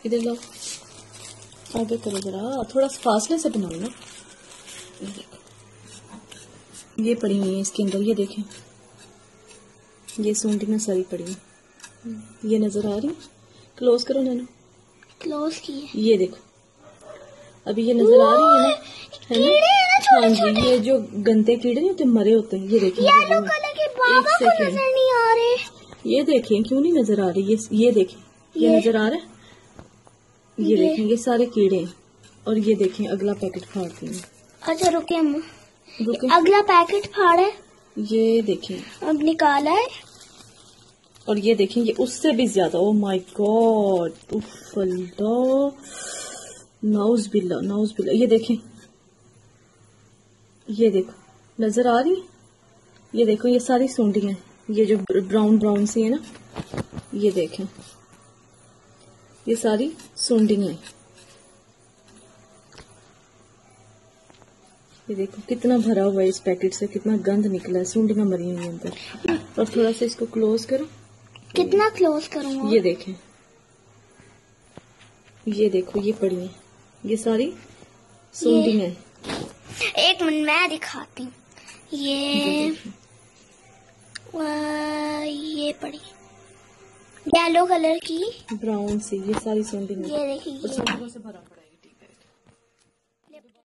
इधर लो, आगे करो जरा, थोड़ा फासले से बनाओ ना। ये पड़ी हुई है इसके अंदर, ये देखें, ये सूंडी में सारी पड़ी है। ये नजर आ रही है? क्लोज करो नैनो, क्लोज की है। ये देखो, अभी ये नजर आ रही है ना, हाँ जी, ये जो गंदे कीड़े नहीं होते, मरे होते हैं। ये देखिए, येलो कलर के बाबा को नजर नहीं आ रहे। ये देखें, क्यों नहीं नजर आ रही? ये देखें, ये नजर आ रहा है। ये देखें, ये सारे कीड़े हैं। और ये देखें, अगला पैकेट फाड़ती हूँ। अच्छा रुके अम्मा, अगला पैकेट फाड़े, ये देखें, अब निकाला है। और ये देखें, ये उससे भी ज्यादा, ओ माय गॉड, नाउज बिल्ला। ये देखें, ये देखो, नजर आ रही? ये देखो, ये सारी सूंडियां, ये जो ब्राउन सी है ना, ये देखें, ये सारी सूंडियां। ये देखो कितना भरा हुआ है इस पैकेट से, कितना गंद निकला है, सूंडियां मरी हुई अंदर। और थोड़ा सा इसको क्लोज करो। कितना क्लोज करूँ? ये देखें, ये देखो, ये पड़ी है, ये सारी सूंडियां। एक मिनट मैं दिखाती हूँ। ये पड़ी येलो कलर की, ब्राउन सी, ये सारी सूंडियां। ये देखिए, से भरा पड़ा है।